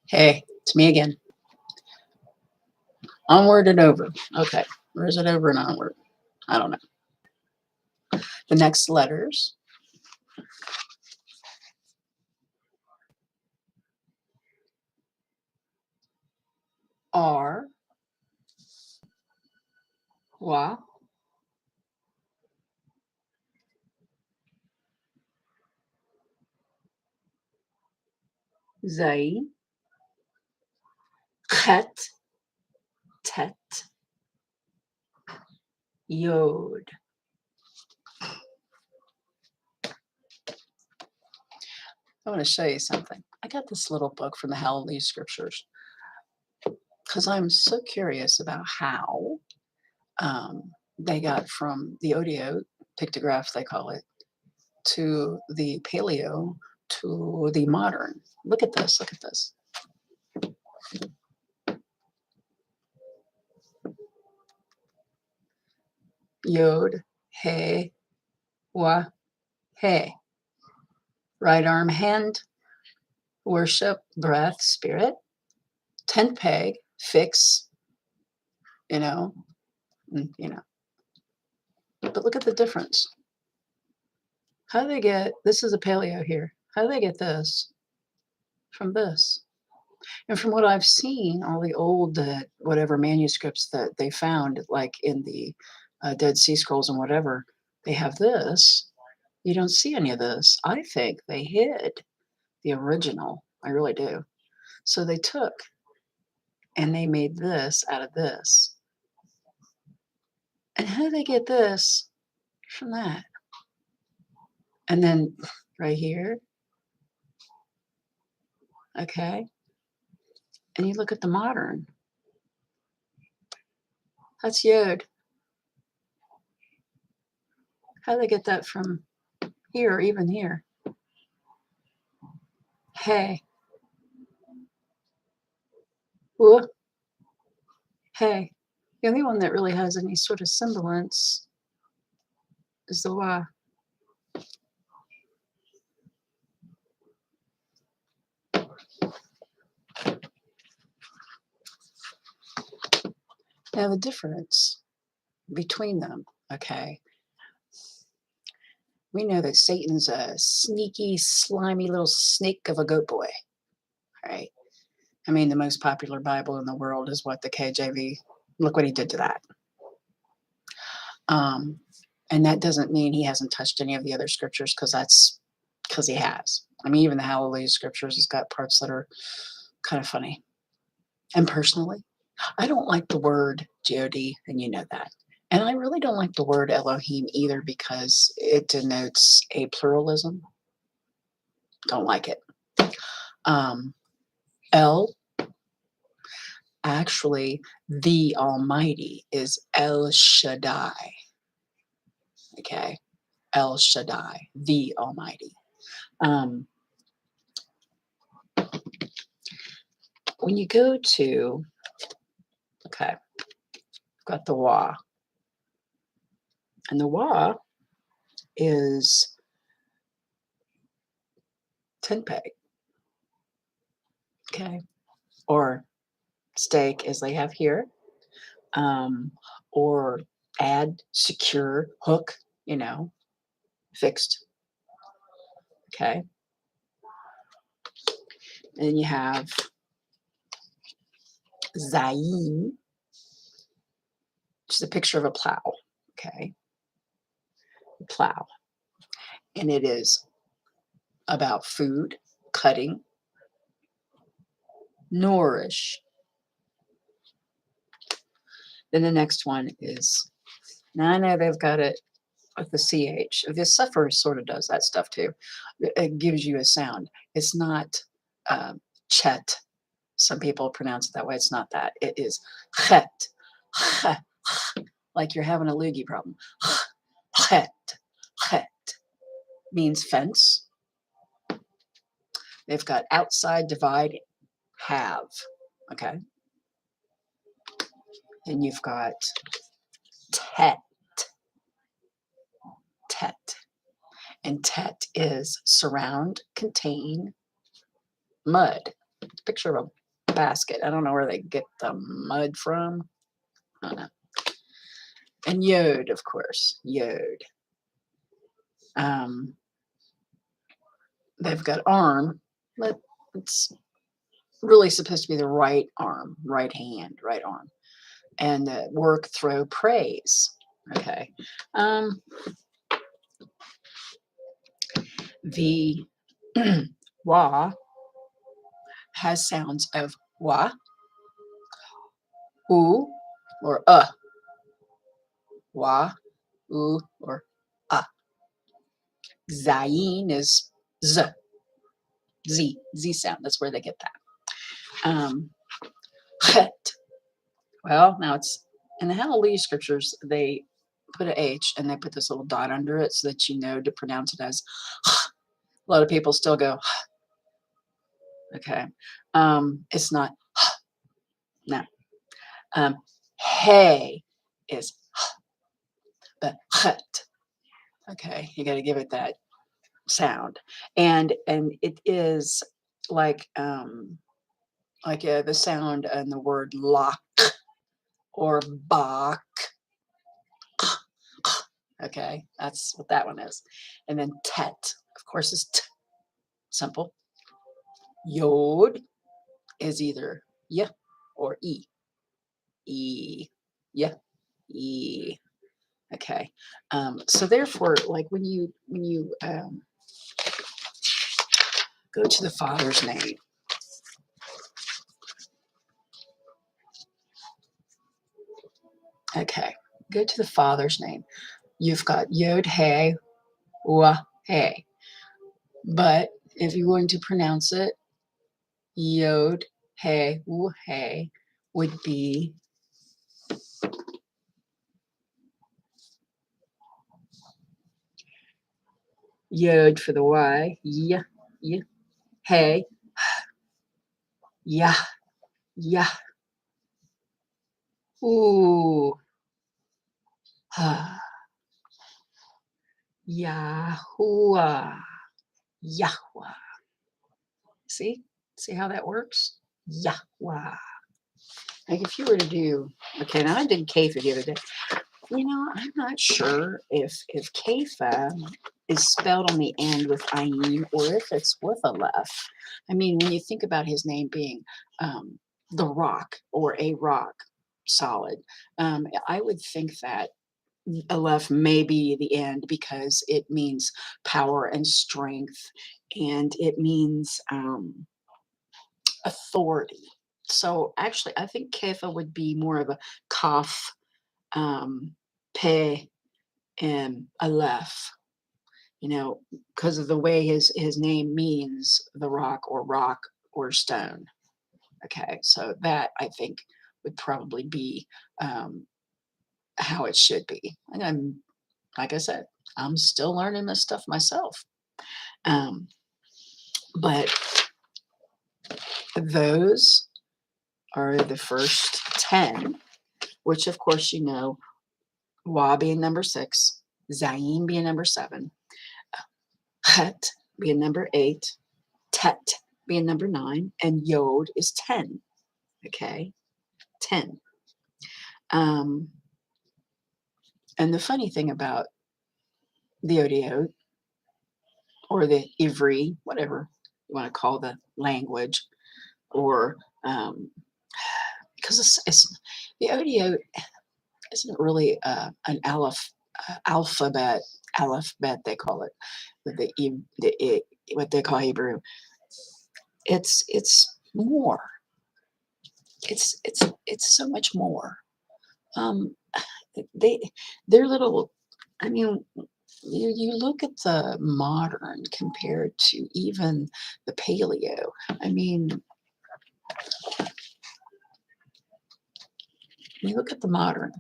Hey, it's me again. Onward and over. Okay. Or is it over and onward? I don't know. The next letters are wa, zai, chet, tet, yod. I want to show you something. I got this little book from the Hallelujah Scriptures because I'm so curious about how they got from the Otiot pictograph, they call it, to the paleo to the modern. Look at this. Look at this. Yod, he, wa, he. Right arm hand, worship, breath, spirit. 10th peg, fix, you know, you know. But look at the difference. How do they get, this is a paleo here. How do they get this from this? And from what I've seen, all the old, whatever manuscripts that they found, like in the Dead Sea Scrolls and whatever, they have this. You don't see any of this. I think they hid the original. I really do. So they took and they made this out of this. And how do they get this from that? And then right here, okay. And you look at the modern. That's yod. How do they get that from here or even here? Hey. Whoa. Hey. The only one that really has any sort of semblance is the wa. Now the difference between them, okay. We know that Satan's a sneaky, slimy little snake of a goat boy, right? I mean, the most popular Bible in the world is what, the KJV. Look what he did to that. And that doesn't mean he hasn't touched any of the other scriptures, because he has. I mean, even the Hallelujah Scriptures has got parts that are kind of funny. And personally, I don't like the word Jody, and you know that. And I really don't like the word Elohim either, because it denotes a pluralism. Don't like it. El, actually, the Almighty is El Shaddai. Okay, El Shaddai, the Almighty. When you go to, okay, I've got the Wa. And the Wa is 10 peg. Okay, or stake as they have here, or add, secure, hook, fixed. Okay, and then you have Zayin, which is a picture of a plow. Okay, plow, and it is about food, cutting, nourish. Then the next one is, now I know they've got it with the CH. The suffer sort of does that stuff too. It gives you a sound. It's not chet. Some people pronounce it that way. It's not that. It is chet. Like you're having a loogie problem. Chet. Chet means fence. They've got outside, divide, have. Okay. And you've got tet. Tet. And tet is surround, contain, mud. picture of a basket. I don't know where they get the mud from. I don't know. And Yod, of course, Yod. They've got arm, but it's really supposed to be the right arm, right hand, right arm. And work, throw, praise. Okay. The wa has sounds of wa, u, or wa, u, or zayin is z sound. That's where they get that. Chet. Well, now it's in the Hallelujah scriptures, they put an H and they put this little dot under it so that you know to pronounce it as. A lot of people still go, okay. It's not, no. Hey is, but chet. Okay, you got to give it that sound, and it is like the sound in the word lock or bach. Okay, that's what that one is. And then tet, of course, is simple. Yod is either y or e. E, y, e. Okay, so therefore, like when you go to the Father's name, okay, go to the Father's name. You've got Yod He Wah He, but if you're going to pronounce it, Yod He Wah He would be Yod for the Y, Y, Y, He, Yah, Yah, Ooh, Ha, Yahuwah, Yahweh. See how that works? Yahweh. Like if you were to do, okay, now I did Kapha the other day. I'm not sure if Kapha is spelled on the end with ayin or if it's with a lef. I mean, when you think about his name being the rock or a rock solid, I would think that Aleph may be the end because it means power and strength, and it means authority. So actually, I think Kefa would be more of a Kaf, Pe, and Aleph. Because of the way his name means the rock or stone. Okay, so that I think would probably be how it should be. And like I said, I'm still learning this stuff myself. But those are the first 10, which of course Wa being number 6, Zayin being number 7, Het being number 8, Tet being number 9, and Yod is 10. Okay, 10. And the funny thing about the Otiot or the Ivri, whatever you want to call the language, or because it's the Otiot isn't really an alphabet they call it, what they call Hebrew. It's more. It's so much more. Um, they're little. I mean, you look at the modern compared to even the paleo. I mean, you look at the modern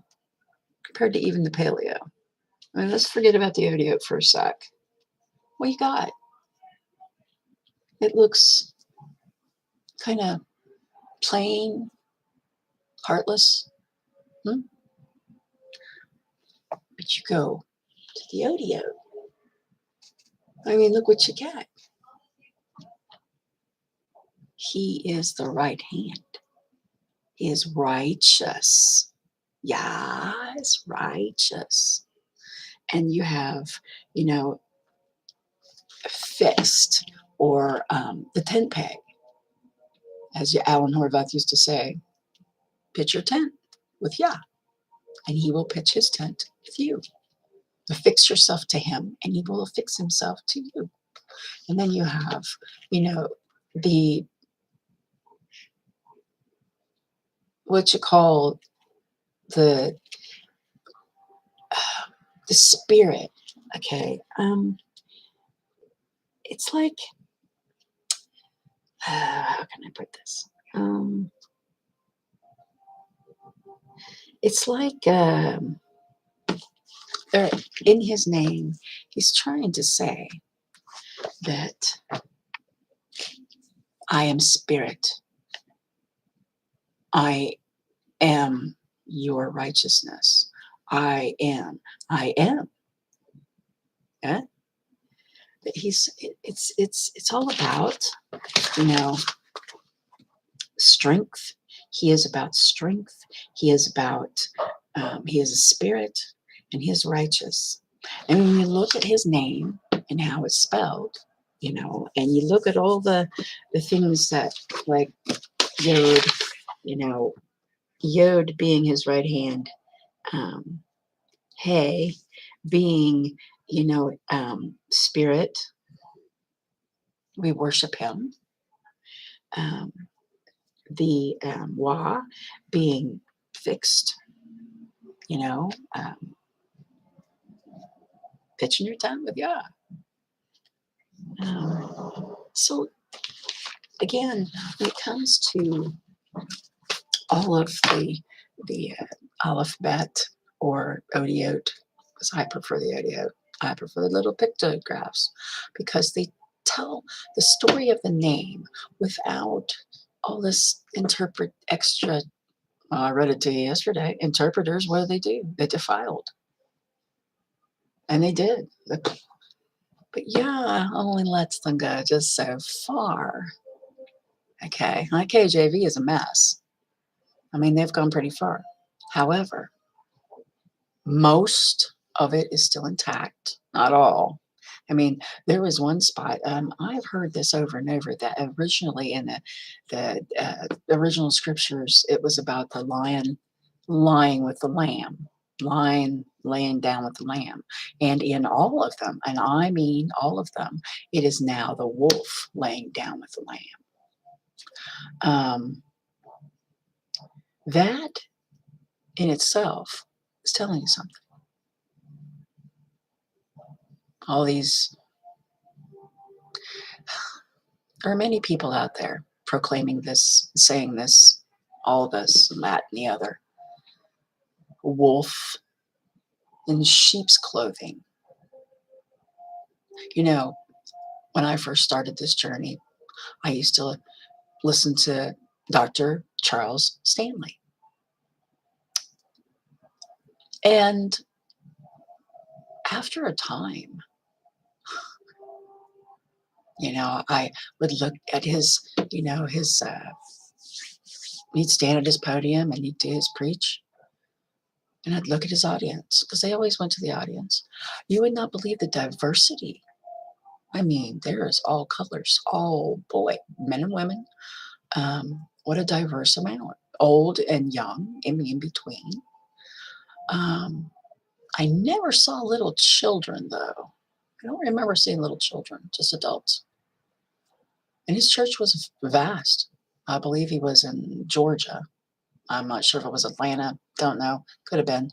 compared to even the paleo. I mean, let's forget about the Otiot for a sec. What you got? It looks kind of plain, heartless. But you go to the Otiot. I mean, look what you get. He is the right hand. He is righteous. Yes, righteous. And you have, you know, fixed, or the tent peg, as Alan Horvath used to say, pitch your tent with Yah, and he will pitch his tent with you. Affix yourself to him, and he will affix himself to you. And then you have, you know, the, what you call the the spirit. Okay, it's like, how can I put this? It's like, in his name, he's trying to say that I am spirit. I am your righteousness. I am. I am. Yeah? It's all about, you know, strength. He is about strength. He is about, he is a spirit, and he is righteous. And when you look at his name and how it's spelled, you know, and you look at all the things that, like Yod, you know, Yod being his right hand, Hey being, you know, spirit, we worship him. Um, the Wa being fixed, you know, pitching your tongue with Yah. So again, when it comes to all of the alphabet, or Otiot, because I prefer the Otiot. I prefer the little pictographs, because they tell the story of the name without all this extra. I read it to you yesterday. Interpreters, what do? They defiled, and they did. But yeah, only lets them go just so far. Okay, my KJV is a mess. I mean, they've gone pretty far. However, most of it is still intact. Not all. I mean, there was one spot. I've heard this over and over, that originally in the original scriptures, it was about the lion lying with the lamb, lion laying down with the lamb, and in all of them, and I mean all of them, it is now the wolf laying down with the lamb. That in itself is telling you something. All these, there are many people out there proclaiming this, saying this, all this, and that, and the other. Wolf in sheep's clothing. You know, when I first started this journey, I used to listen to Dr. Charles Stanley. And after a time, you know, I would look at his, you know, he'd stand at his podium and he'd do his preach. And I'd look at his audience, because they always went to the audience. You would not believe the diversity. I mean, there is all colors. Oh boy, men and women. What a diverse amount. Old and young, in between. I never saw little children, though. I don't remember seeing little children, just adults. And his church was vast. I believe he was in Georgia. I'm not sure if it was Atlanta. Don't know. Could have been.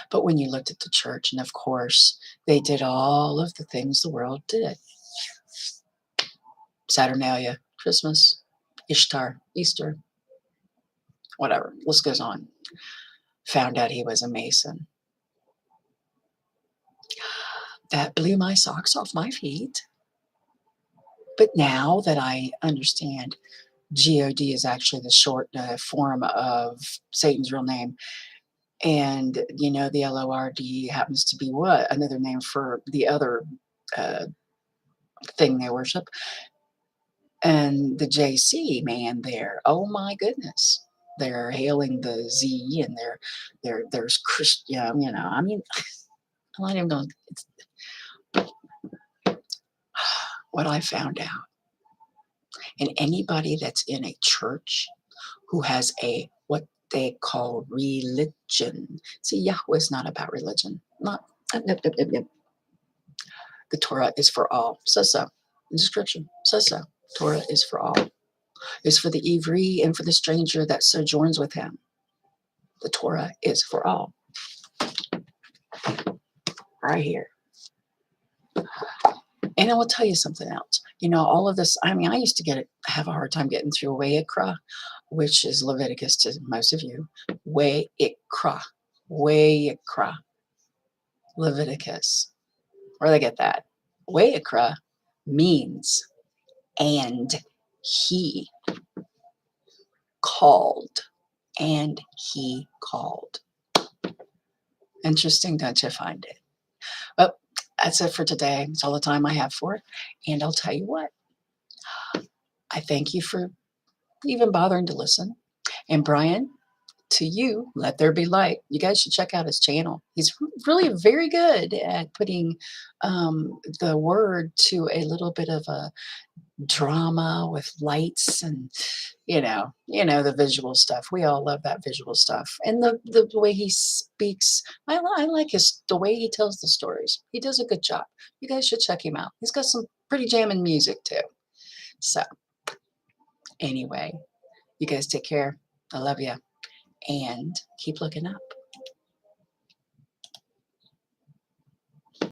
But when you looked at the church, and of course, they did all of the things the world did. Saturnalia, Christmas, Ishtar, Easter, whatever. List goes on. Found out he was a Mason. That blew my socks off my feet. But now that I understand God is actually the short form of Satan's real name, and, you know, the Lord happens to be what? Another name for the other thing they worship. And the JC man there, oh my goodness. They're hailing the Z and there's Christian, I mean, I'm not even going it's what I found out. And anybody that's in a church who has a what they call religion. See, Yahweh is not about religion. Not yep, yep, yep, yep. The Torah is for all. Says so. In the scripture. Says so. Torah is for all. It's for the Ivri and for the stranger that sojourns with him. The Torah is for all. Right here. And I will tell you something else. All of this, I mean, I used to have a hard time getting through Wayikra, which is Leviticus to most of you. Wayikra. Wayikra. Leviticus. Where do they get that? Wayikra means and he called. And he called. Interesting, don't you find it? Well, that's it for today. It's all the time I have for it. And I'll tell you what, I thank you for even bothering to listen. And Brian, to you, let there be light. You guys should check out his channel. He's really very good at putting the word to a little bit of a drama with lights and the visual stuff. We all love that visual stuff, and the way he speaks. I like the way he tells the stories. He does a good job. You guys should check him out. He's got some pretty jamming music too. So anyway, you guys take care. I love you, and keep looking up.